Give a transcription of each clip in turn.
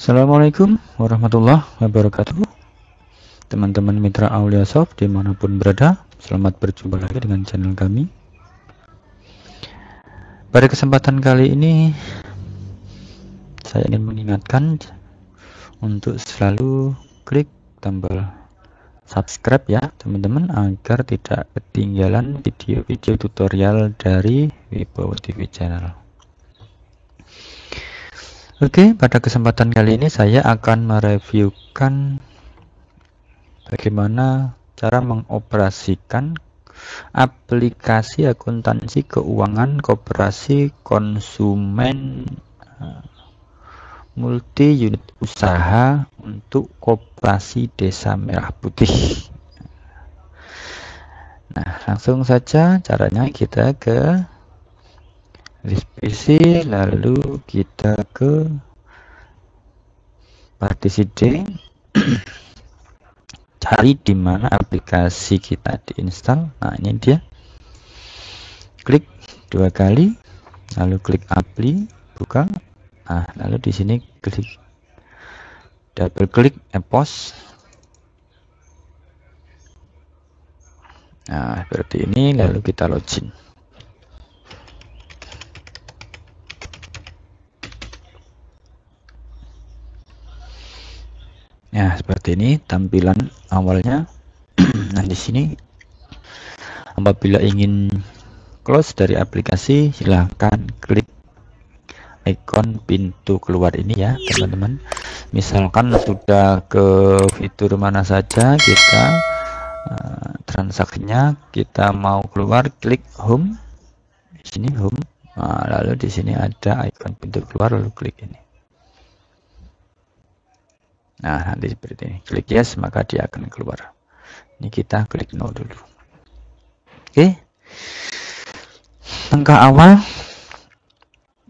Assalamualaikum warahmatullahi wabarakatuh. Teman-teman mitra Auliasoft dimanapun berada, selamat berjumpa lagi dengan channel kami. Pada kesempatan kali ini saya ingin mengingatkan untuk selalu klik tombol subscribe ya teman-teman, agar tidak ketinggalan video-video tutorial dari Wibowo TV channel. Oke, pada kesempatan kali ini saya akan mereviewkan bagaimana cara mengoperasikan aplikasi akuntansi keuangan koperasi konsumen multi unit usaha untuk Koperasi Desa Merah Putih. Nah, langsung saja caranya kita ke list PC, lalu kita ke partisi D, cari di mana aplikasi kita diinstal. Nah, ini dia. Klik 2 kali, lalu klik apply, buka. Nah, lalu di sini klik double klik EPOS. Nah, seperti ini, lalu kita login. Ya, seperti ini tampilan awalnya. Nah, di sini apabila ingin close dari aplikasi, silahkan klik ikon pintu keluar ini ya teman-teman. Misalkan sudah ke fitur mana saja kita transaksinya, kita mau keluar, klik home. Di sini home. Nah, lalu di sini ada ikon pintu keluar, lalu klik ini. Nah, nanti seperti ini, klik yes, maka dia akan keluar. Ini kita klik no dulu. Oke, langkah awal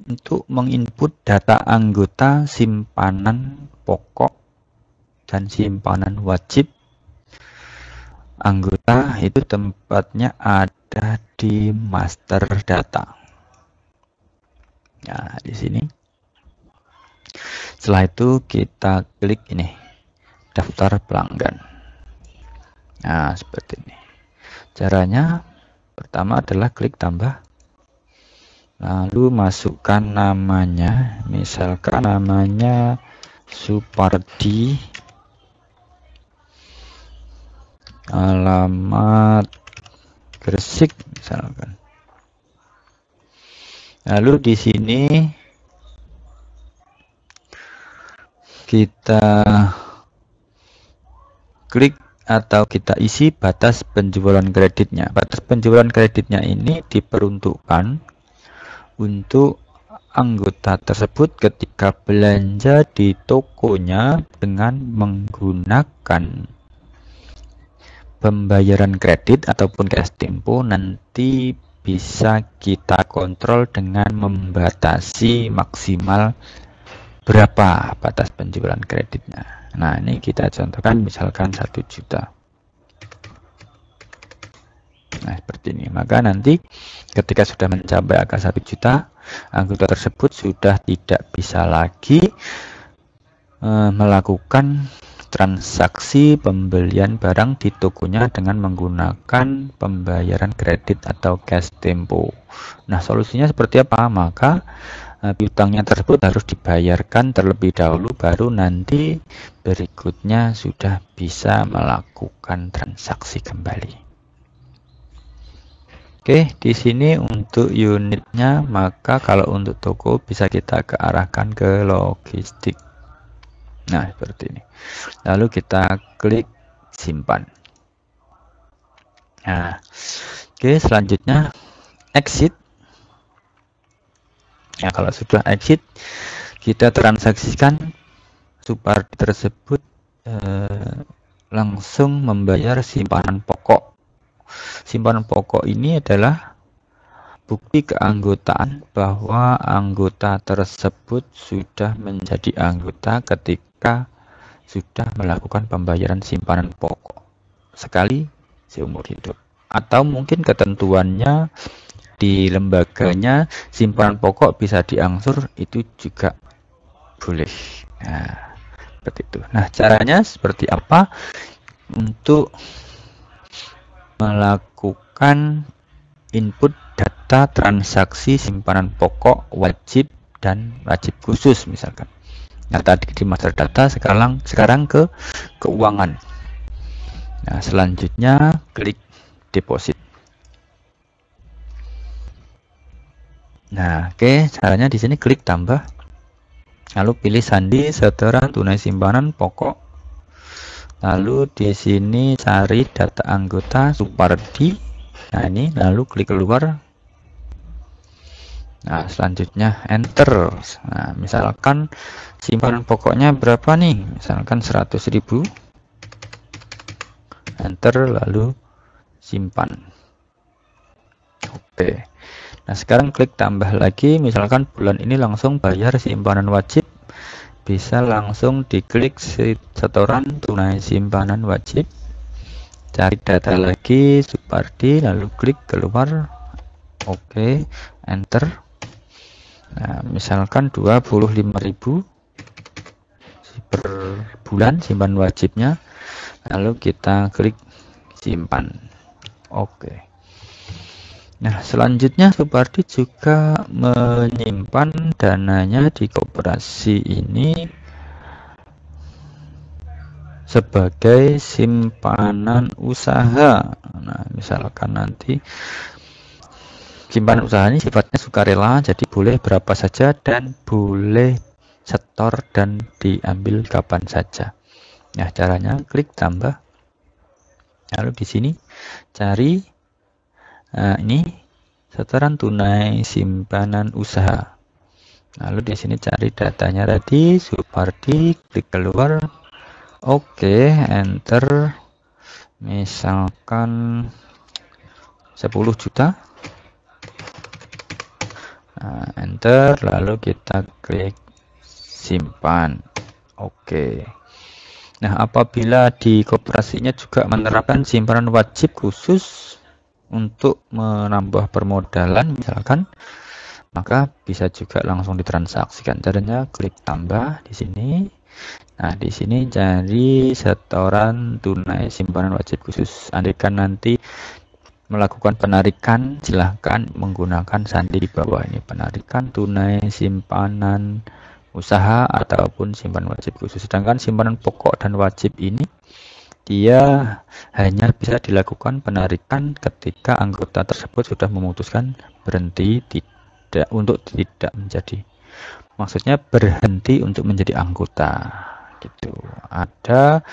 untuk menginput data anggota simpanan pokok dan simpanan wajib. Anggota itu tempatnya ada di master data. Nah, di sini. Setelah itu kita klik ini, daftar pelanggan. Nah, seperti ini. Caranya pertama adalah klik tambah, lalu masukkan namanya, misalkan namanya Supardi, alamat Gresik misalkan. Lalu di sini kita klik atau kita isi batas penjualan kreditnya. Batas penjualan kreditnya ini diperuntukkan untuk anggota tersebut ketika belanja di tokonya dengan menggunakan pembayaran kredit ataupun cash tempo, nanti bisa kita kontrol dengan membatasi maksimal berapa batas penjualan kreditnya. Nah, ini kita contohkan misalkan 1 juta. Nah, seperti ini. Maka nanti ketika sudah mencapai angka 1 juta, anggota tersebut sudah tidak bisa lagi melakukan transaksi pembelian barang di tokonya dengan menggunakan pembayaran kredit atau cash tempo. Nah, solusinya seperti apa? Maka piutangnya tersebut harus dibayarkan terlebih dahulu, baru nanti berikutnya sudah bisa melakukan transaksi kembali. Oke, di sini untuk unitnya, maka kalau untuk toko bisa kita kearahkan ke logistik. Nah, seperti ini. Lalu kita klik simpan. Nah, oke, selanjutnya exit. Ya, kalau sudah exit, kita transaksikan Supardi tersebut langsung membayar simpanan pokok. Simpanan pokok ini adalah bukti keanggotaan bahwa anggota tersebut sudah menjadi anggota ketika sudah melakukan pembayaran simpanan pokok sekali seumur hidup. Atau mungkin ketentuannya di lembaganya simpanan pokok bisa diangsur, itu juga boleh. Nah, seperti itu. Nah, caranya seperti apa untuk melakukan input data transaksi simpanan pokok, wajib, dan wajib khusus misalkan. Nah, tadi di master data, sekarang ke keuangan. Nah, selanjutnya klik deposit. Nah, oke, caranya di sini klik tambah. Lalu pilih sandi setoran tunai simpanan pokok. Lalu di sini cari data anggota Supardi. Nah, ini lalu klik keluar. Nah, selanjutnya enter. Nah, misalkan simpanan pokoknya berapa nih? Misalkan 100.000. Enter lalu simpan. Oke. Nah, sekarang klik tambah lagi. Misalkan bulan ini langsung bayar simpanan wajib. Bisa langsung diklik setoran tunai simpanan wajib. Cari data lagi Supardi lalu klik keluar. Oke, enter. Nah, misalkan 25.000 per bulan simpan wajibnya, lalu kita klik simpan. Oke. Nah, selanjutnya Supardi juga menyimpan dananya di koperasi ini sebagai simpanan usaha. Nah, misalkan nanti simpanan usaha ini sifatnya sukarela, jadi boleh berapa saja dan boleh setor dan diambil kapan saja. Nah, caranya klik tambah. Lalu di sini cari ini setoran tunai simpanan usaha. Lalu di sini cari datanya tadi Supardi, klik keluar. Oke, enter. Misalkan 10 juta. Nah, enter lalu kita klik simpan. Oke. Nah, apabila di koperasinya juga menerapkan simpanan wajib khusus untuk menambah permodalan misalkan, maka bisa juga langsung ditransaksikan. Caranya klik tambah di sini. Nah, di sini cari setoran tunai simpanan wajib khusus. Andaikan nanti melakukan penarikan, silahkan menggunakan sandi di bawah ini, penarikan tunai simpanan usaha ataupun simpanan wajib khusus. Sedangkan simpanan pokok dan wajib ini dia hanya bisa dilakukan penarikan ketika anggota tersebut sudah memutuskan berhenti untuk tidak menjadi, maksudnya berhenti untuk menjadi anggota gitu. Ada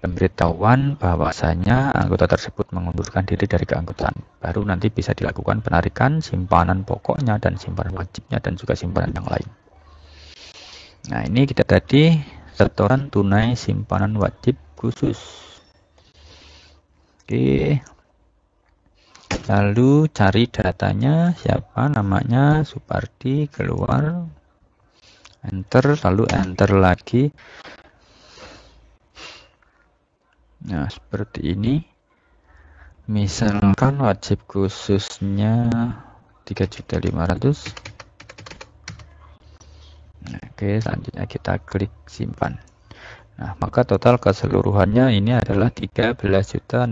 pemberitahuan bahwasanya anggota tersebut mengundurkan diri dari keanggotaan, baru nanti bisa dilakukan penarikan simpanan pokoknya dan simpanan wajibnya dan juga simpanan yang lain. Nah, ini kita tadi setoran tunai simpanan wajib khusus. Oke, lalu cari datanya siapa, namanya Supardi, keluar, enter, lalu enter lagi. Nah, seperti ini. Misalkan wajib khususnya 3.500.000. Oke, selanjutnya kita klik simpan. Nah, maka total keseluruhannya ini adalah 13.625.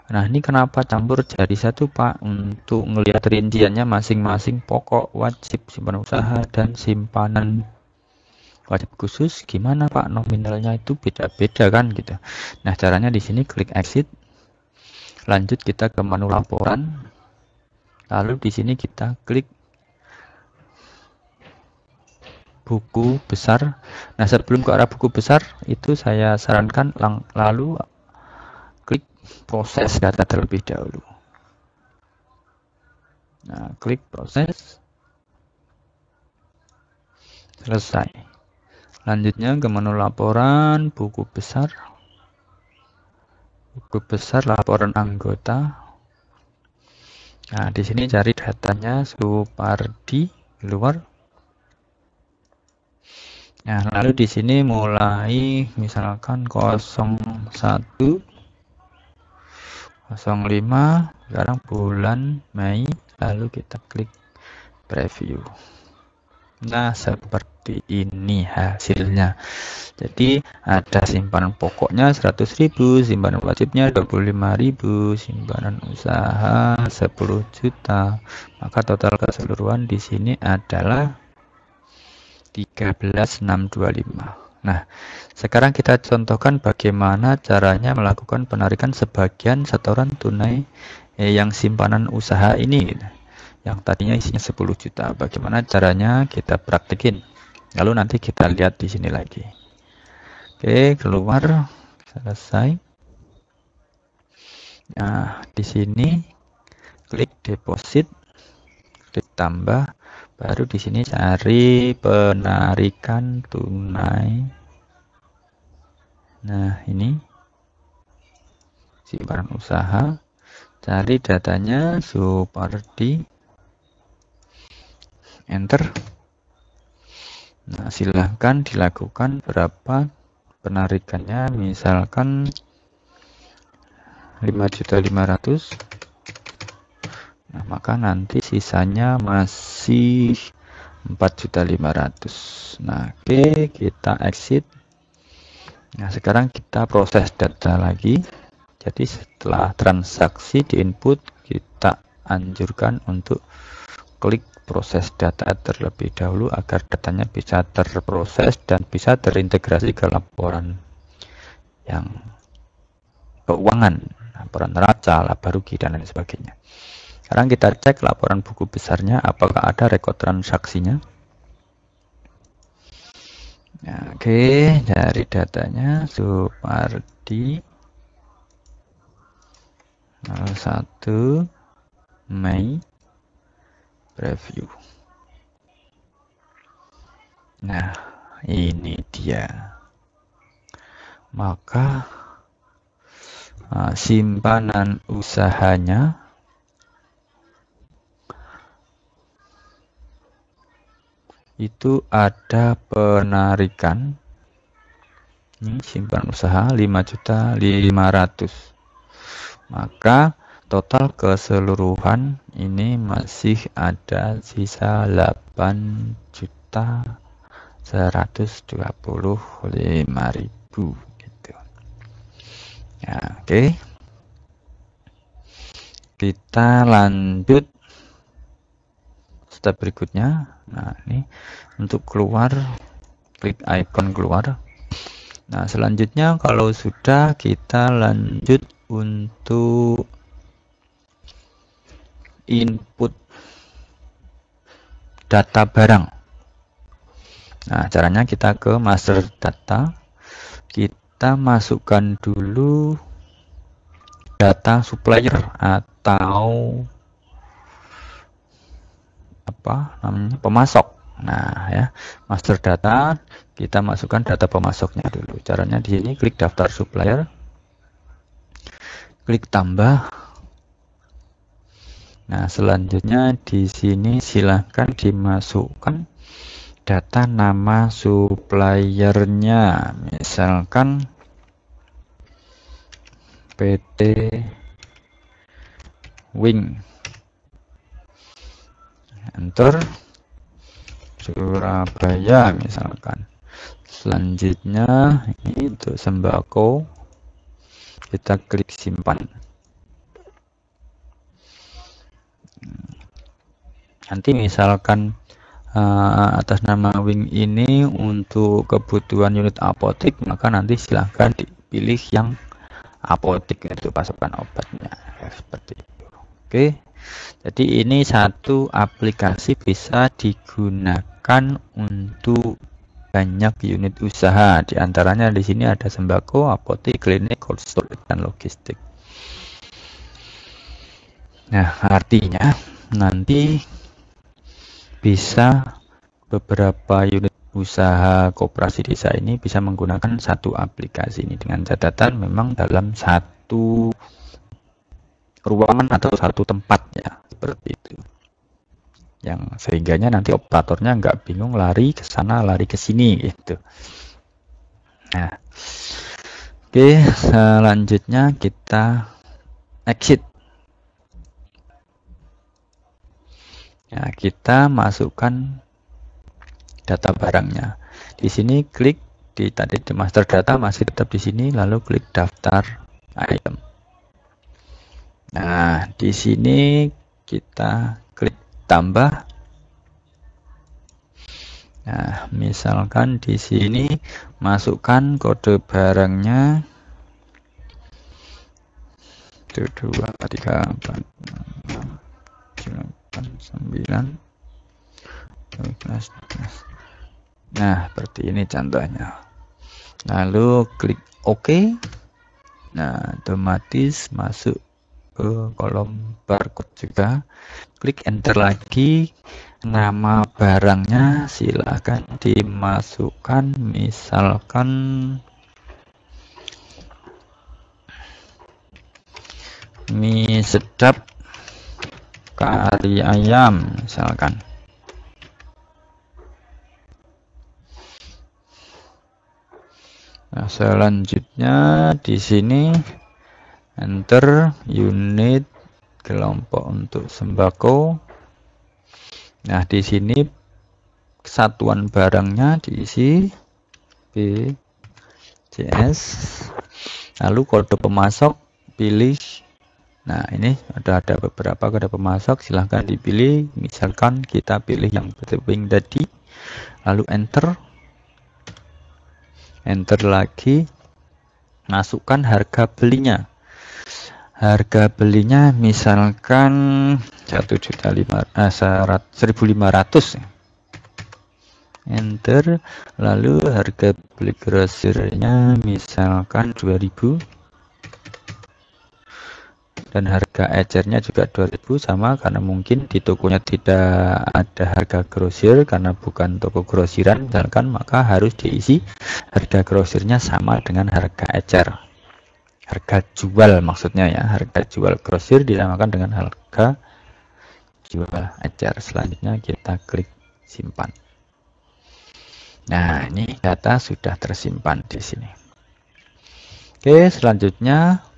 Nah, ini kenapa campur jadi satu, Pak? Untuk melihat rinciannya masing-masing pokok, wajib, simpanan usaha, dan simpanan wajib khusus gimana, Pak? Nominalnya itu beda-beda kan gitu. Nah, caranya di sini klik exit. Lanjut kita ke menu laporan. Lalu di sini kita klik buku besar. Nah, sebelum ke arah buku besar itu saya sarankan lalu klik proses data terlebih dahulu. Nah, klik proses. Selesai. Lanjutnya ke menu laporan, buku besar. Buku besar laporan anggota. Nah, di sini cari datanya Supardi, keluar. Nah, lalu di sini mulai misalkan 01 05 sekarang bulan Mei, lalu kita klik preview. Nah, seperti ini hasilnya. Jadi ada simpanan pokoknya 100.000, simpanan wajibnya 25.000, simpanan usaha 10 juta. Maka total keseluruhan di sini adalah 13.625. Nah, sekarang kita contohkan bagaimana caranya melakukan penarikan sebagian setoran tunai yang simpanan usaha ini. Yang tadinya isinya 10 juta. Bagaimana caranya kita praktekin. Lalu nanti kita lihat di sini lagi. Oke, keluar, selesai. Nah, di sini klik deposit, klik tambah, baru di sini cari penarikan tunai. Nah, ini simpanan usaha, cari datanya Supardi, enter. Nah, silahkan dilakukan berapa penarikannya, misalkan 5.500.000. Nah, maka nanti sisanya masih 4.500.000. Nah, oke, kita exit. Nah, sekarang kita proses data lagi. Jadi setelah transaksi di input, kita anjurkan untuk klik proses data terlebih dahulu agar datanya bisa terproses dan bisa terintegrasi ke laporan yang keuangan, laporan neraca, laba rugi, dan lain sebagainya. Sekarang kita cek laporan buku besarnya, apakah ada rekod transaksinya. Nah, oke, dari datanya Supardi 01 Mei preview. Nah, ini dia. Maka simpanan usahanya itu ada penarikan. Ini simpanan usaha 5.500.000. Maka total keseluruhan ini masih ada sisa 8.125.000 gitu. Ya, oke. Kita lanjut step berikutnya. Nah, ini untuk keluar, klik icon keluar. Nah, selanjutnya kalau sudah, kita lanjut untuk input data barang. Nah, caranya kita ke master data, kita masukkan dulu data supplier atau apa namanya, pemasok. Nah, ya, master data, kita masukkan data pemasoknya dulu. Caranya di sini klik daftar supplier, klik tambah. Nah, selanjutnya di sini silahkan dimasukkan data nama suppliernya, misalkan PT Wing, enter, Surabaya misalkan. Selanjutnya ini untuk sembako, kita klik simpan. Nanti misalkan atas nama Wing ini untuk kebutuhan unit apotek, maka nanti silahkan dipilih yang apotek untuk pasokan obatnya, seperti itu. Oke, jadi ini satu aplikasi bisa digunakan untuk banyak unit usaha. Di antaranya di sini ada sembako, apotek, klinik, cold storage, dan logistik. Nah, artinya nanti bisa beberapa unit usaha koperasi desa ini bisa menggunakan satu aplikasi ini, dengan catatan memang dalam satu ruangan atau satu tempat, ya, seperti itu. Yang sehingganya nanti operatornya nggak bingung lari ke sana, lari ke sini gitu. Nah, oke, selanjutnya kita exit. Nah, kita masukkan data barangnya. Di sini klik di tadi di master data masih tetap di sini, lalu klik daftar item. Nah, di sini kita klik tambah. Nah, misalkan di sini masukkan kode barangnya 2, 3, 4, 9. Nah, seperti ini contohnya. Lalu klik OK. Nah, otomatis masuk ke kolom barcode juga. Klik enter lagi. Nama barangnya silahkan dimasukkan, misalkan mie sedap kari ayam misalkan. Nah, selanjutnya di sini enter unit kelompok untuk sembako. Nah, di sini kesatuan barangnya diisi BCS. Lalu kode pemasok pilih. Nah, ini ada beberapa kode pemasok, silahkan dipilih. Misalkan kita pilih yang penting tadi. Lalu enter. Enter lagi. Masukkan harga belinya. Harga belinya misalkan 1.500. Enter. Lalu harga beli grosirnya misalkan 2.000. Dan harga ecernya juga 2.000, sama karena mungkin di tokonya tidak ada harga grosir karena bukan toko grosiran misalkan, maka harus diisi harga grosirnya sama dengan harga ecer. Harga jual maksudnya ya, harga jual grosir dinamakan dengan harga jual ecer. Selanjutnya kita klik simpan. Nah, ini data sudah tersimpan di sini. Oke, selanjutnya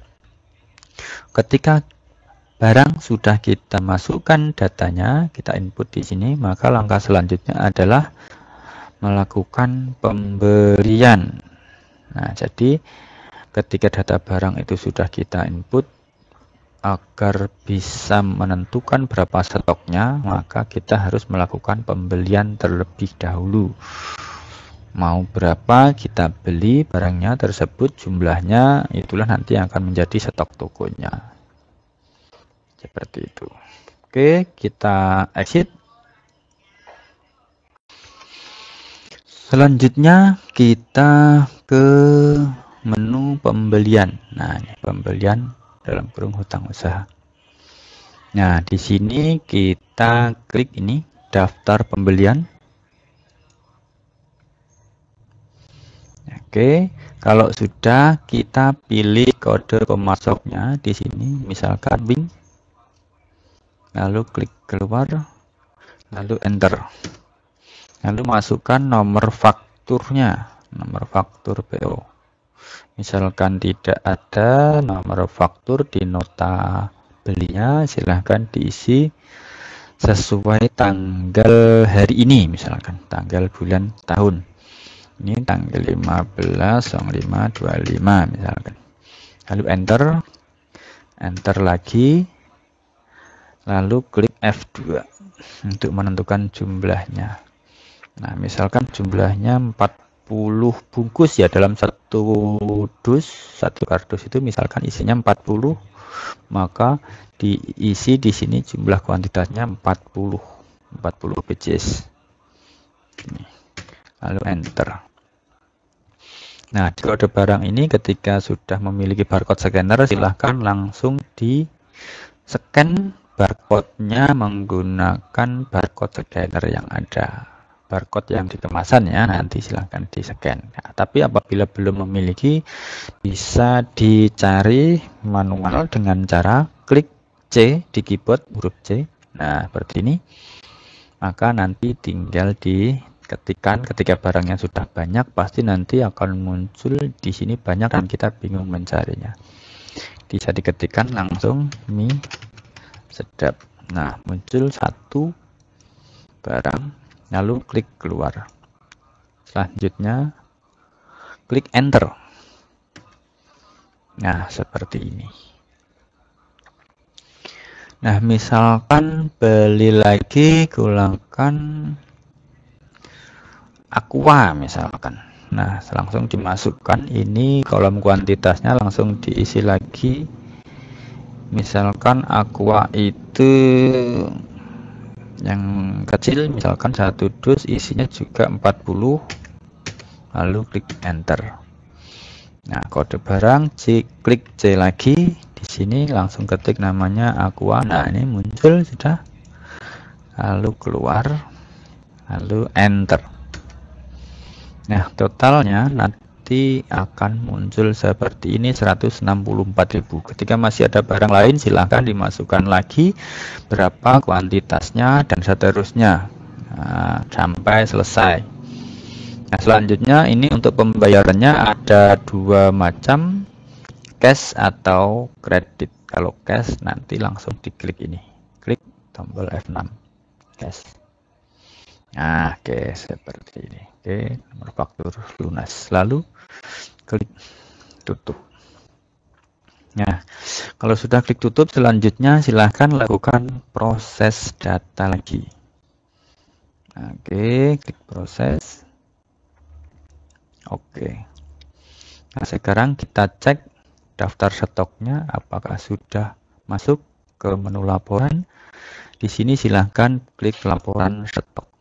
ketika barang sudah kita masukkan datanya, kita input di sini, maka langkah selanjutnya adalah melakukan pembelian. Nah, jadi ketika data barang itu sudah kita input, agar bisa menentukan berapa stoknya, maka kita harus melakukan pembelian terlebih dahulu. Mau berapa kita beli barangnya tersebut, jumlahnya itulah nanti yang akan menjadi stok tokonya. Seperti itu. Oke, kita exit. Selanjutnya kita ke menu pembelian. Nah, ini pembelian dalam kurung hutang usaha. Nah, di sini kita klik ini daftar pembelian. Oke, kalau sudah kita pilih kode pemasoknya di sini, misalkan Bing. Lalu klik keluar, lalu enter. Lalu masukkan nomor fakturnya, nomor faktur PO. Misalkan tidak ada nomor faktur di nota belinya, silahkan diisi sesuai tanggal hari ini, misalkan tanggal bulan tahun. Ini tanggal 15/05/25 misalkan. Lalu enter lagi, lalu klik F2 untuk menentukan jumlahnya. Nah, misalkan jumlahnya 40 bungkus ya, dalam satu kardus itu misalkan isinya 40, maka diisi di sini jumlah kuantitasnya 40 pcs. Ini. Lalu enter. Nah, di kode barang ini ketika sudah memiliki barcode scanner, silahkan langsung di scan barcode-nya menggunakan barcode scanner yang ada. Barcode yang di kemasan ya, nanti silahkan di scan. Nah, tapi apabila belum memiliki, bisa dicari manual dengan cara klik C di keyboard, huruf C. Nah, seperti ini. Maka nanti tinggal diketikkan. Ketika barangnya sudah banyak, pasti nanti akan muncul di sini banyak dan kita bingung mencarinya. Bisa diketikkan langsung mie sedap. Nah, muncul satu barang, lalu klik keluar. Selanjutnya klik enter. Nah, seperti ini. Nah, misalkan beli lagi gunakan Aqua misalkan. Nah, langsung dimasukkan ini kolom kuantitasnya, langsung diisi lagi. Misalkan Aqua itu yang kecil, misalkan 1 dus isinya juga 40, lalu klik enter. Nah, kode barang klik C lagi. Di sini langsung ketik namanya Aqua. Nah, ini muncul sudah. Lalu keluar, lalu enter. Nah, totalnya nanti akan muncul seperti ini 164.000. Ketika masih ada barang lain silahkan dimasukkan lagi berapa kuantitasnya dan seterusnya, nah, sampai selesai. Nah, selanjutnya ini untuk pembayarannya ada 2 macam, cash atau kredit. Kalau cash nanti langsung diklik ini, klik tombol F6 cash. Nah, oke, seperti ini. Oke, nomor faktur lunas. Lalu klik tutup. Nah, kalau sudah klik tutup, selanjutnya silahkan lakukan proses data lagi. Oke, klik proses. Oke. Nah, sekarang kita cek daftar stoknya apakah sudah masuk ke menu laporan. Di sini silahkan klik laporan stok.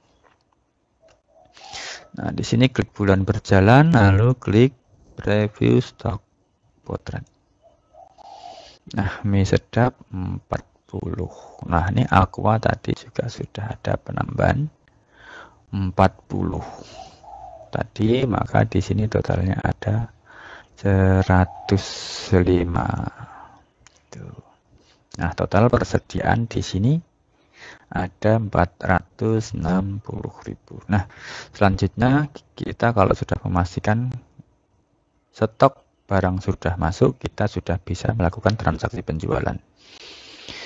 Nah, di sini klik bulan berjalan, lalu klik preview stok potret. Nah, mie sedap 40. Nah, ini Aqua tadi juga sudah ada penambahan 40 tadi, maka di sini totalnya ada 105. Tuh. Nah, total persediaan di sini ada 460.000. Nah, selanjutnya kita kalau sudah memastikan stok barang sudah masuk, kita sudah bisa melakukan transaksi penjualan.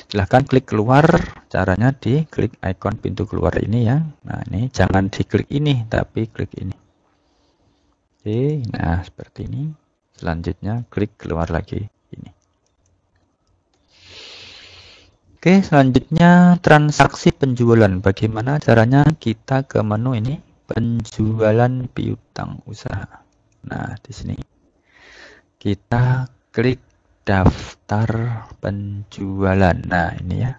Silahkan klik keluar, caranya diklik ikon pintu keluar ini ya. Nah, ini jangan diklik ini, tapi klik ini. Oke, nah seperti ini. Selanjutnya klik keluar lagi ini. Oke, selanjutnya transaksi penjualan. Bagaimana caranya? Kita ke menu ini, penjualan piutang usaha. Nah, di sini kita klik daftar penjualan. Nah, ini ya.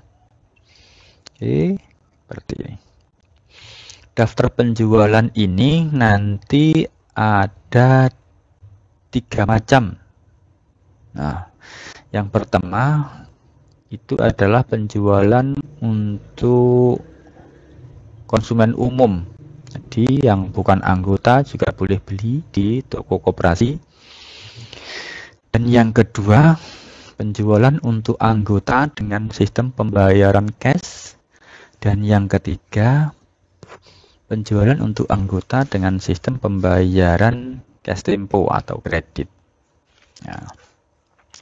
Oke, seperti ini. Daftar penjualan ini nanti ada 3 macam. Nah, yang pertama itu adalah penjualan untuk konsumen umum. Jadi yang bukan anggota juga boleh beli di toko koperasi. Dan yang kedua, penjualan untuk anggota dengan sistem pembayaran cash. Dan yang ketiga, penjualan untuk anggota dengan sistem pembayaran cash tempo atau kredit. Nah,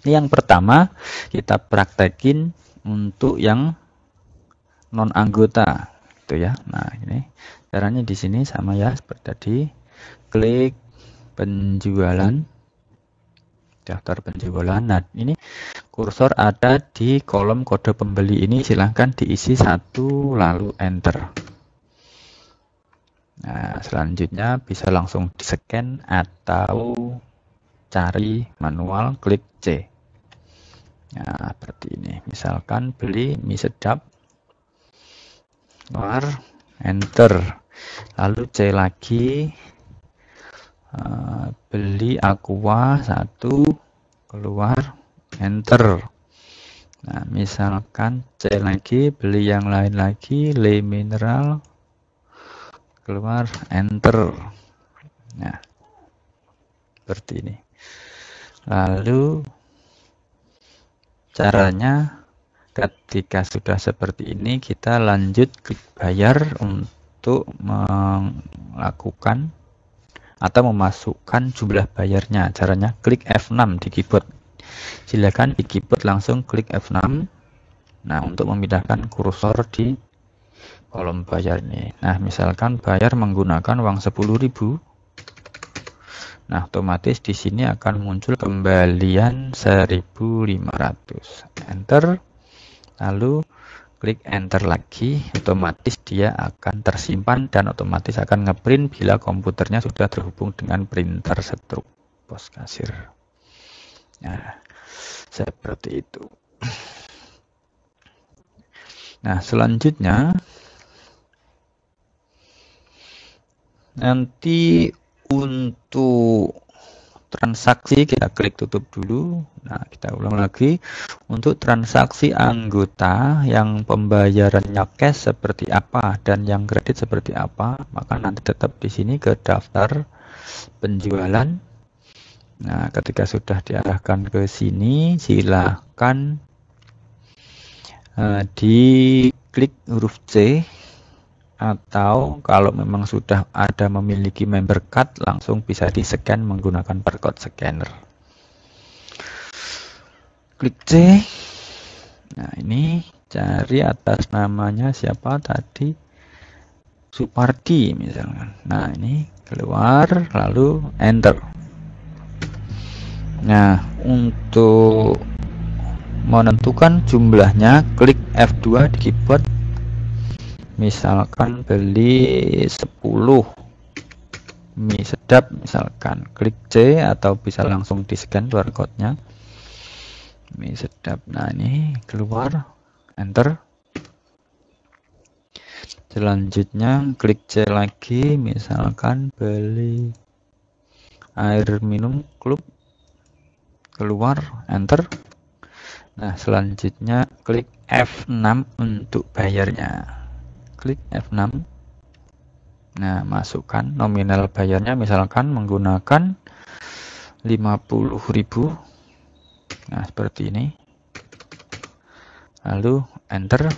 ini yang pertama kita praktekin untuk yang non anggota, gitu ya. Nah, ini caranya di sini sama ya seperti tadi. Klik penjualan, daftar penjualan. Nah, ini kursor ada di kolom kode pembeli ini, silahkan diisi 1 lalu enter. Nah, selanjutnya bisa langsung di-scan atau cari manual, klik C. Nah, seperti ini. Misalkan beli mie sedap, keluar, enter. Lalu C lagi, beli Aqua 1, keluar, enter. Nah, misalkan C lagi, beli yang lain lagi, Le Mineral, keluar, enter. Nah, seperti ini. Lalu caranya ketika sudah seperti ini, kita lanjut klik bayar untuk melakukan atau memasukkan jumlah bayarnya. Caranya klik F6 di keyboard. Silakan di keyboard langsung klik F6. Nah, untuk memindahkan kursor di kolom bayar nih. Nah, misalkan bayar menggunakan uang 10.000. Nah, otomatis di sini akan muncul kembalian 1.500. Enter, lalu klik enter lagi, otomatis dia akan tersimpan dan otomatis akan ngeprint bila komputernya sudah terhubung dengan printer stroke pos kasir. Nah, seperti itu. Nah, selanjutnya nanti untuk transaksi kita klik tutup dulu. Nah, kita ulang lagi. Untuk transaksi anggota yang pembayarannya cash seperti apa dan yang kredit seperti apa, maka nanti tetap di sini ke daftar penjualan. Nah, ketika sudah diarahkan ke sini, silakan diklik huruf C. Atau kalau memang sudah ada memiliki member card, langsung bisa di-scan menggunakan barcode scanner. Klik C. Nah, ini cari atas namanya siapa tadi, Supardi misalkan. Nah, ini keluar, lalu enter. Nah, untuk menentukan jumlahnya, klik F2 di keyboard. Misalkan beli 10 mie sedap, misalkan klik C atau bisa langsung di scan barcode-nya mie sedap. Nah, ini keluar, enter. Selanjutnya klik C lagi, misalkan beli air minum klub, keluar, enter. Nah, selanjutnya klik F6 untuk bayarnya. Klik F6. Nah, masukkan nominal bayarnya, misalkan menggunakan 50.000. Nah, seperti ini. Lalu enter,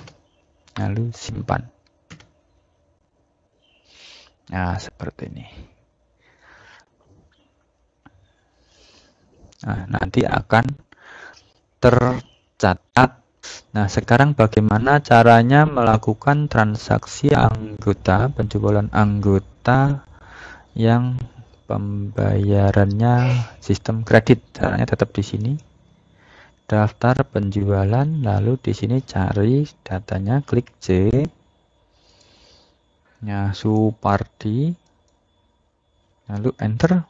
lalu simpan. Nah, seperti ini. Nah, nanti akan tercatat. Nah, sekarang bagaimana caranya melakukan transaksi anggota, penjualan anggota yang pembayarannya sistem kredit? Caranya tetap di sini. Daftar penjualan, lalu di sini cari datanya, klik C. Nah, Supardi. Lalu enter.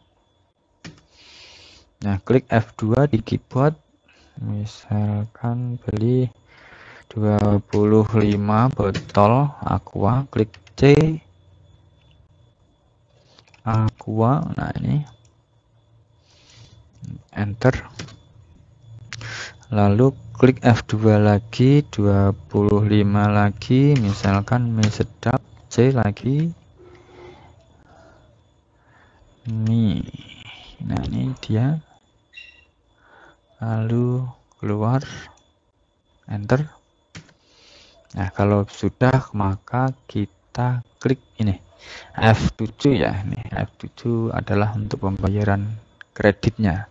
Nah, klik F2 di keyboard. Misalkan beli 25 botol aqua, klik C, aqua. Nah, ini enter, lalu klik F2 lagi, 25 lagi, misalkan mie sedap, C lagi, mie. Nah, ini dia, lalu keluar, enter. Nah, kalau sudah, maka kita klik ini F7 ya. Ini F7 adalah untuk pembayaran kreditnya.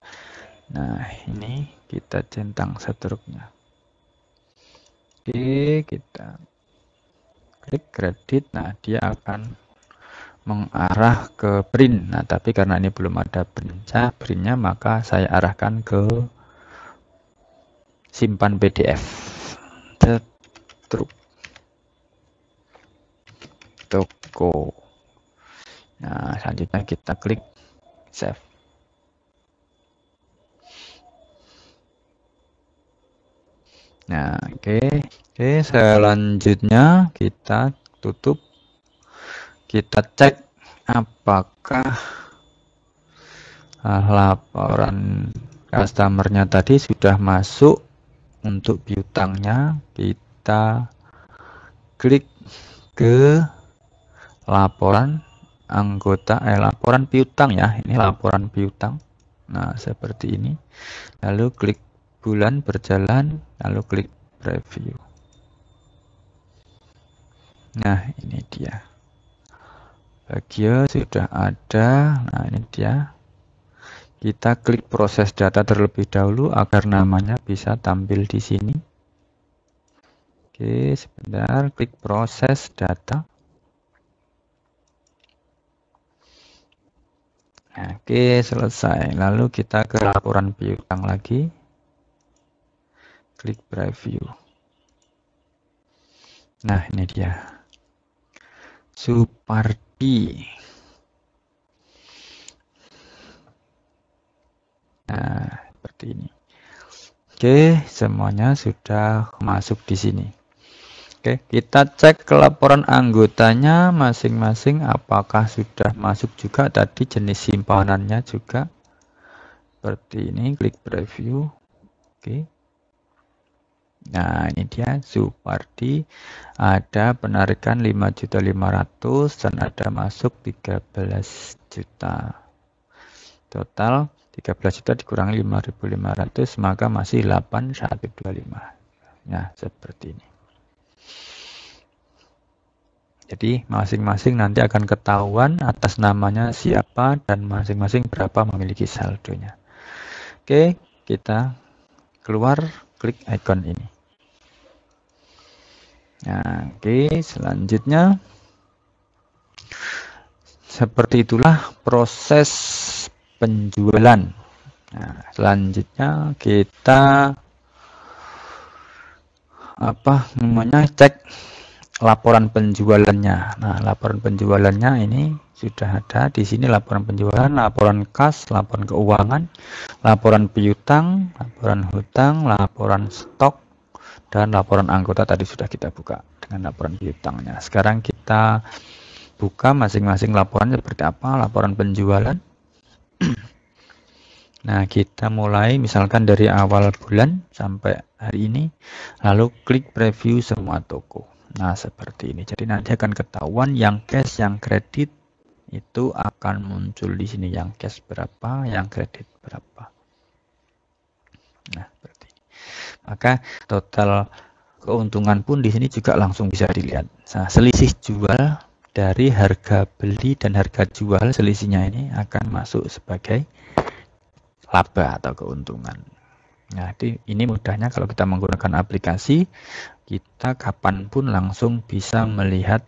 Nah, ini kita centang struknya. Oke, kita klik kredit. Nah, dia akan mengarah ke print. Nah, tapi karena ini belum ada printnya, maka saya arahkan ke simpan PDF. Toko. Nah, selanjutnya kita klik save. Nah, oke, selanjutnya kita tutup. Kita cek apakah laporan customernya tadi sudah masuk untuk piutangnya. Kita klik ke laporan anggota, laporan piutang ya, ini laporan piutang. Nah, seperti ini. Lalu klik bulan berjalan, lalu klik preview. Nah, ini dia. Bagia sudah ada. Nah, ini dia. Kita klik proses data terlebih dahulu agar namanya bisa tampil di sini. Oke, sebentar, klik proses data. Nah, oke, selesai. Lalu kita ke laporan piutang lagi. Klik preview. Nah, ini dia. Supardi. Nah, seperti ini. Oke, semuanya sudah masuk di sini. Oke, kita cek ke laporan anggotanya masing-masing apakah sudah masuk juga tadi jenis simpanannya juga. Seperti ini, klik preview. Oke. Nah, ini dia Supardi. Ada penarikan 5.500.000 dan ada masuk 13 juta. Total 13 juta dikurangi 5.500 maka masih 8.125. Nah, seperti ini. Jadi masing-masing nanti akan ketahuan atas namanya siapa dan masing-masing berapa memiliki saldonya. Oke, kita keluar, klik icon ini. Nah, oke, selanjutnya seperti itulah proses penjualan. Nah, selanjutnya kita cek laporan penjualannya. Nah, laporan penjualannya ini sudah ada di sini, laporan penjualan, laporan kas, laporan keuangan, laporan piutang, laporan hutang, laporan stok, dan laporan anggota tadi sudah kita buka dengan laporan piutangnya. Sekarang kita buka masing-masing laporan seperti apa, laporan penjualan. Nah, kita mulai misalkan dari awal bulan sampai hari ini, lalu klik preview semua toko. Nah, seperti ini. Jadi nanti akan ketahuan yang cash, yang kredit itu akan muncul di sini, yang cash berapa, yang kredit berapa. Nah, seperti ini. Maka total keuntungan pun di sini juga langsung bisa dilihat. Nah, selisih jual dari harga beli dan harga jual, selisihnya ini akan masuk sebagai laba atau keuntungan. Nah, ini mudahnya kalau kita menggunakan aplikasi, kita kapanpun langsung bisa melihat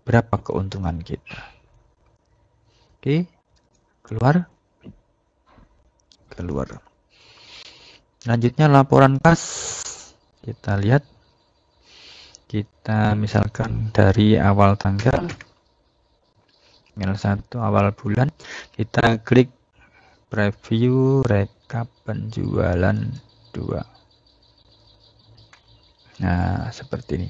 berapa keuntungan kita. Oke, keluar. Selanjutnya laporan kas. Kita lihat. Kita misalkan dari awal tanggal, tanggal 1 awal bulan, kita klik preview rekap penjualan 2. Nah, seperti ini.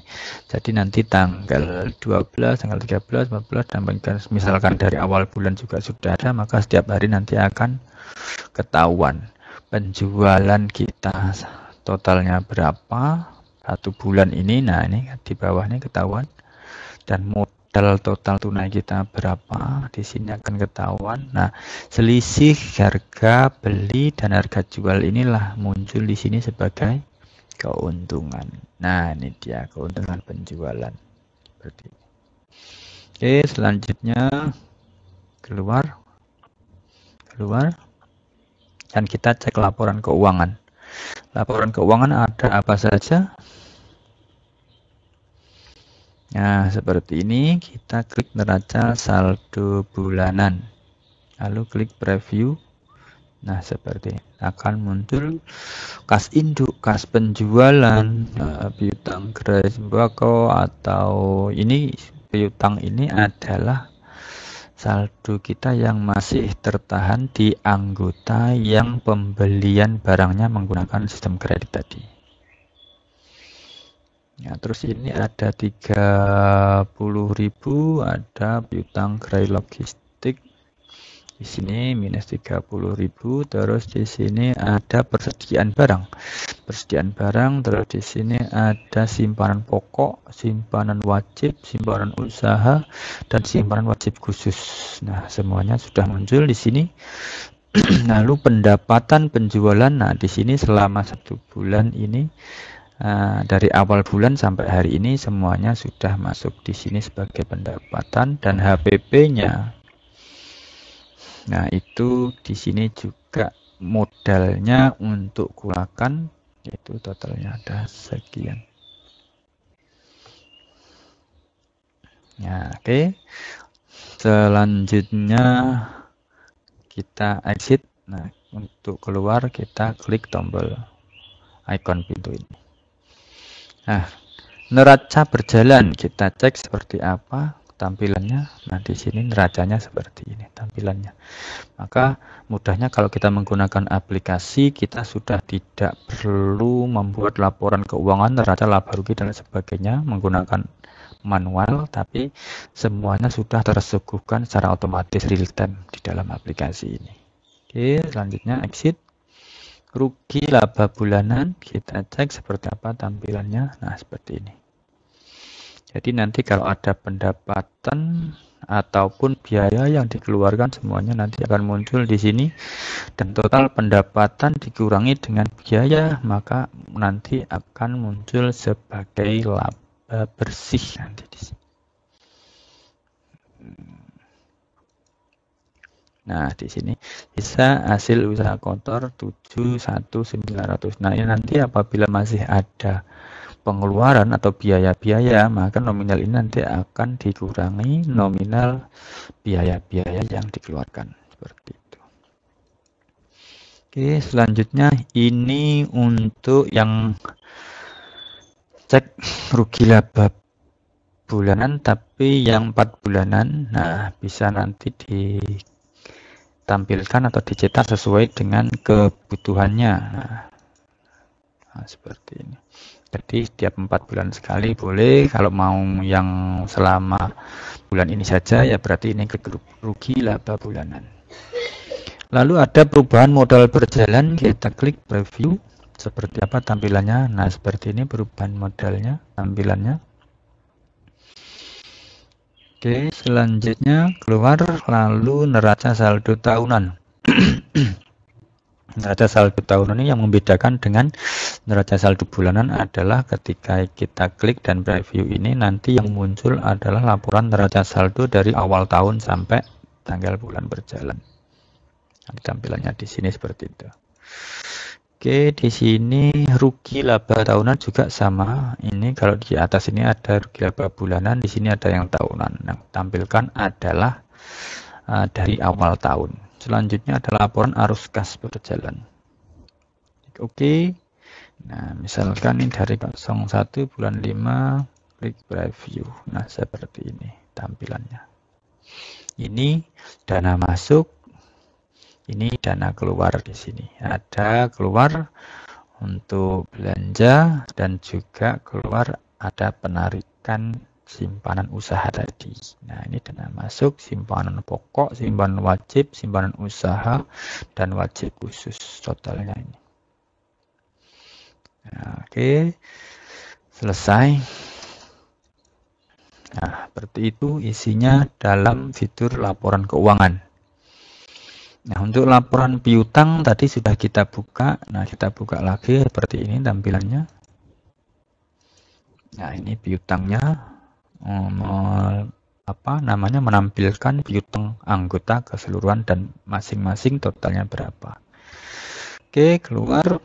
Jadi nanti tanggal 12, tanggal 13, 14, dan misalkan dari awal bulan juga sudah ada, maka setiap hari nanti akan ketahuan penjualan kita totalnya berapa satu bulan ini. Nah, ini di bawahnya ketahuan, dan modal total tunai kita berapa di sini akan ketahuan. Nah, selisih harga beli dan harga jual inilah muncul di sini sebagai keuntungan. Nah, ini dia keuntungan penjualan. Seperti ini. Oke, selanjutnya keluar. Dan kita cek laporan keuangan. Laporan keuangan ada apa saja? Nah, seperti ini. Kita klik neraca saldo bulanan. Lalu klik preview. Nah, seperti ini. Akan muncul kas induk, kas penjualan, piutang gerai sembako, atau ini piutang ini adalah saldo kita yang masih tertahan di anggota yang pembelian barangnya menggunakan sistem kredit tadi. Ya, terus ini ada 30.000, ada piutang gerai logistik. Di sini minus 30.000, terus di sini ada persediaan barang. Terus di sini ada simpanan pokok, simpanan wajib, simpanan usaha, dan simpanan wajib khusus. Nah, semuanya sudah muncul di sini. Lalu pendapatan penjualan, nah di sini selama 1 bulan ini, dari awal bulan sampai hari ini semuanya sudah masuk di sini sebagai pendapatan, dan HPP-nya. Nah, itu di sini juga modalnya untuk gunakan, yaitu totalnya ada sekian. Nah, oke. Selanjutnya kita exit. Nah, untuk keluar kita klik tombol icon pintu ini. Nah, neraca berjalan kita cek seperti apa tampilannya. Nah, di sini neracanya seperti ini tampilannya. Maka mudahnya kalau kita menggunakan aplikasi, kita sudah tidak perlu membuat laporan keuangan, neraca, laba rugi dan sebagainya menggunakan manual, tapi semuanya sudah tersuguhkan secara otomatis real time di dalam aplikasi ini. Oke, selanjutnya exit. Rugi laba bulanan kita cek seperti apa tampilannya. Nah, seperti ini. Jadi nanti kalau ada pendapatan ataupun biaya yang dikeluarkan semuanya nanti akan muncul di sini, dan total pendapatan dikurangi dengan biaya maka nanti akan muncul sebagai laba bersih nanti di sini. Nah, di sini sisa hasil usaha kotor 71.900. Nah, ini nanti apabila masih ada pengeluaran atau biaya-biaya, maka nominal ini nanti akan dikurangi nominal biaya-biaya yang dikeluarkan. Seperti itu. Oke, selanjutnya ini untuk yang cek rugi laba bulanan tapi yang 4 bulanan. Nah, bisa nanti ditampilkan atau dicetak sesuai dengan kebutuhannya. Nah, seperti ini. Jadi setiap 4 bulan sekali boleh. Kalau mau yang selama bulan ini saja ya berarti ini rugi laba bulanan. Lalu ada perubahan modal berjalan, kita klik preview. Seperti apa tampilannya? Nah, seperti ini perubahan modalnya, tampilannya. Oke, selanjutnya keluar lalu neraca saldo tahunan. Neraca saldo tahunan ini yang membedakan dengan neraca saldo bulanan adalah ketika kita klik dan preview ini nanti yang muncul adalah laporan neraca saldo dari awal tahun sampai tanggal bulan berjalan. Nah, tampilannya di sini seperti itu. Oke, di sini rugi laba tahunan juga sama. Ini kalau di atas ini ada rugi laba bulanan, di sini ada yang tahunan. Yang tampilkan adalah dari awal tahun. Selanjutnya adalah laporan arus kas berjalan. Oke. Nah, misalkan ini dari 01 bulan 5, klik preview. Nah, seperti ini tampilannya. Ini dana masuk, ini dana keluar di sini. Ada keluar untuk belanja dan juga keluar ada penarikan simpanan usaha tadi. Nah, ini dana masuk, simpanan pokok, simpanan wajib, simpanan usaha, dan wajib khusus totalnya ini. Nah, oke, selesai. Nah, seperti itu isinya dalam fitur laporan keuangan. Nah, untuk laporan piutang tadi sudah kita buka. Nah, kita buka lagi seperti ini tampilannya. Nah, ini piutangnya. Menampilkan piutang anggota keseluruhan dan masing-masing totalnya berapa. Oke, keluar.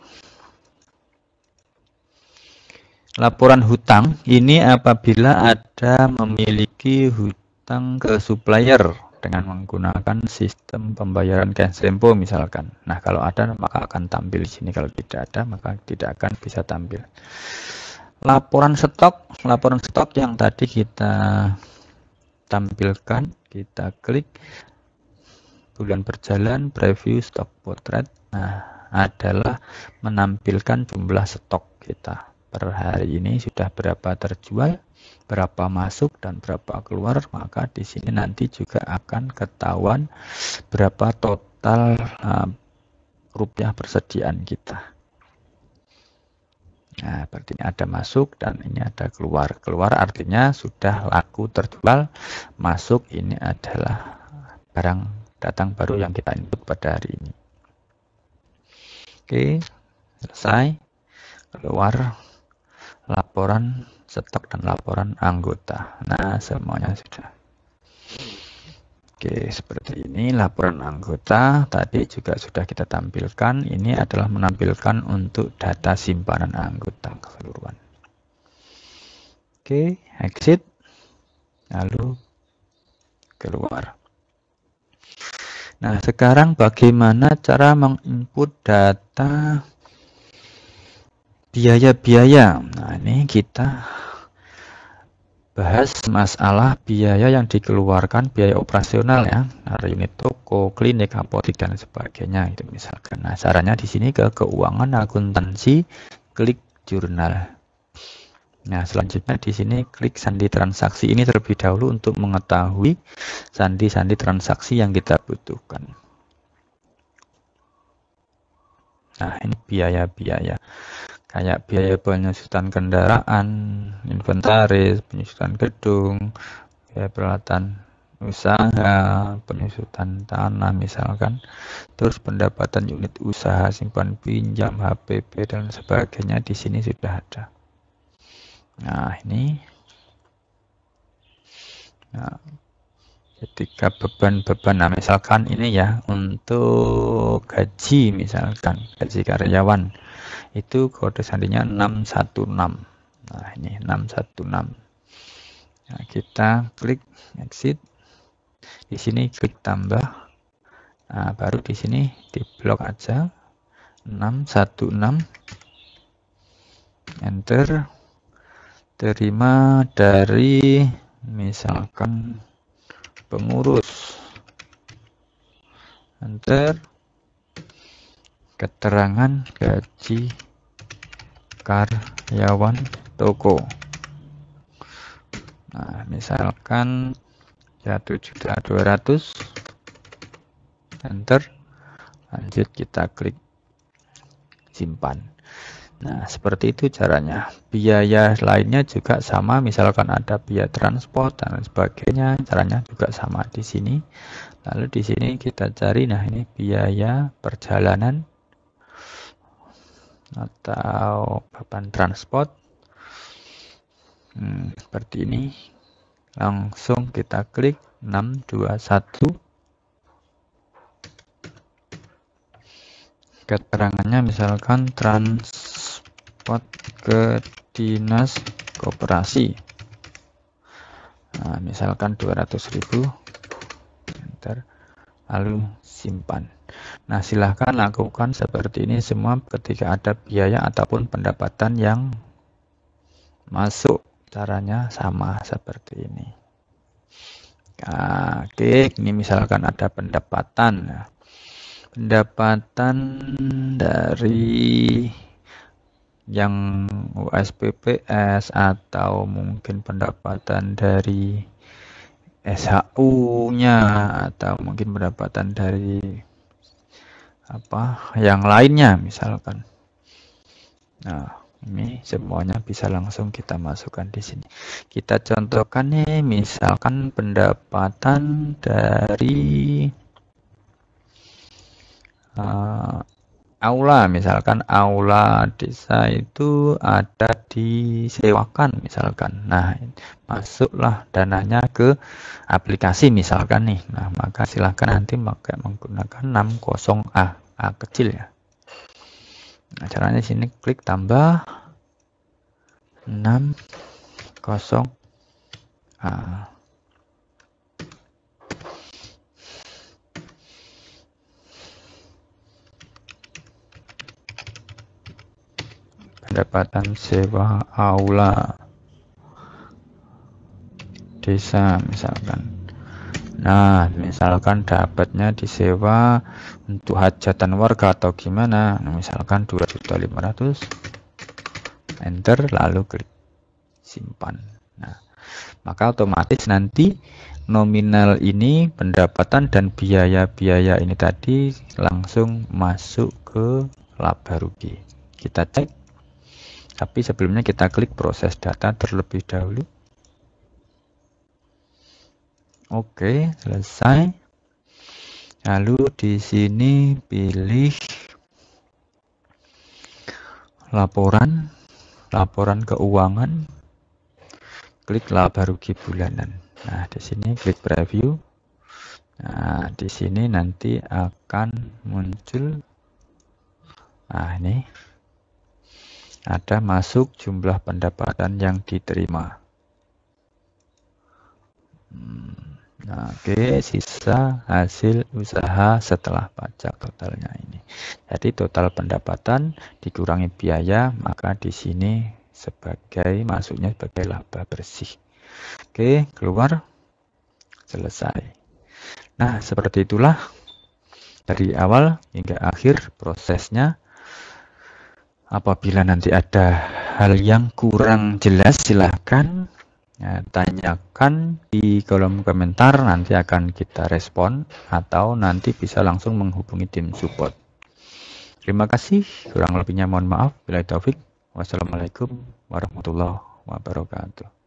Laporan hutang ini apabila ada memiliki hutang ke supplier dengan menggunakan sistem pembayaran cash tempo misalkan. Nah, kalau ada maka akan tampil di sini, kalau tidak ada maka tidak akan bisa tampil. Laporan stok yang tadi kita tampilkan, kita klik bulan berjalan, preview stok potret. Nah, adalah menampilkan jumlah stok kita per hari ini, sudah berapa terjual, berapa masuk dan berapa keluar. Maka di sini nanti juga akan ketahuan berapa total rupiah persediaan kita. Nah, seperti ini ada masuk dan ini ada keluar. Keluar artinya sudah laku terjual, masuk ini adalah barang datang baru yang kita input pada hari ini. Oke, selesai. Keluar laporan stok dan laporan anggota. Nah, semuanya sudah. Oke, seperti ini laporan anggota. Tadi juga sudah kita tampilkan. Ini adalah menampilkan untuk data simpanan anggota keseluruhan. Oke, exit. lalu keluar. Nah, sekarang bagaimana cara menginput data biaya-biaya? Nah, ini kita bahas masalah biaya yang dikeluarkan, biaya operasional ya, unit toko, klinik, apotik dan sebagainya itu misalkan. Nah, caranya di sini ke keuangan akuntansi, klik jurnal. Nah, selanjutnya di sini klik sandi transaksi ini terlebih dahulu untuk mengetahui sandi-sandi transaksi yang kita butuhkan. Nah, ini biaya-biaya. Kayak biaya penyusutan kendaraan, inventaris, penyusutan gedung, biaya peralatan usaha, penyusutan tanah misalkan, terus pendapatan unit usaha, simpan pinjam, HPP dan sebagainya di sini sudah ada. Nah, ini ketika beban-beban, nah misalkan ini ya untuk gaji, misalkan gaji karyawan itu kode sandinya 616. Nah, ini 616. Nah, kita klik exit. Di sini klik tambah. Nah, baru di sini di blok aja 616. Enter. Terima dari misalkan pengurus. Enter. Keterangan gaji karyawan toko. Nah, misalkan 1.200.000. Enter. Lanjut kita klik simpan. Nah, seperti itu caranya. Biaya lainnya juga sama, misalkan ada biaya transport dan sebagainya, caranya juga sama di sini. Lalu di sini kita cari, nah ini biaya perjalanan atau beban transport. Seperti ini. Langsung kita klik 621. Keterangannya misalkan transport ke dinas koperasi. Nah, misalkan 200.000. Enter. Lalu simpan. Nah, silahkan lakukan seperti ini semua ketika ada biaya ataupun pendapatan yang masuk. Caranya sama seperti ini. Nah, oke, ini misalkan ada pendapatan. Nah, pendapatan dari yang USPPS atau mungkin pendapatan dari SHU-nya atau mungkin pendapatan dari apa yang lainnya misalkan. Nah, ini semuanya bisa langsung kita masukkan di sini. Kita contohkan nih, misalkan pendapatan dari aula, misalkan aula desa itu ada disewakan misalkan. Nah, masuklah dananya ke aplikasi misalkan nih. Nah, maka silahkan nanti pakai menggunakan 60A, A kecil ya. Nah, caranya sini klik tambah 60A. Pendapatan sewa aula desa misalkan. Nah, misalkan dapatnya disewa untuk hajatan warga atau gimana, nah, misalkan 2.500.000. Enter, lalu klik simpan. Nah, maka otomatis nanti nominal ini, pendapatan dan biaya-biaya ini tadi langsung masuk ke laba rugi. Kita cek, tapi sebelumnya kita klik proses data terlebih dahulu. Oke, selesai. Lalu di sini pilih laporan keuangan, klik laba rugi bulanan. Nah, di sini klik preview. Nah, di sini nanti akan muncul. Nah, ini ada masuk jumlah pendapatan yang diterima. Nah, oke, sisa hasil usaha setelah pajak totalnya ini. Jadi total pendapatan dikurangi biaya, maka di sini masuknya sebagai laba bersih. Oke, keluar, selesai. Nah, seperti itulah dari awal hingga akhir prosesnya. Apabila nanti ada hal yang kurang jelas, silahkan tanyakan di kolom komentar, nanti akan kita respon atau nanti bisa langsung menghubungi tim support. Terima kasih, kurang lebihnya mohon maaf. Bila taufik, wassalamualaikum warahmatullahi wabarakatuh.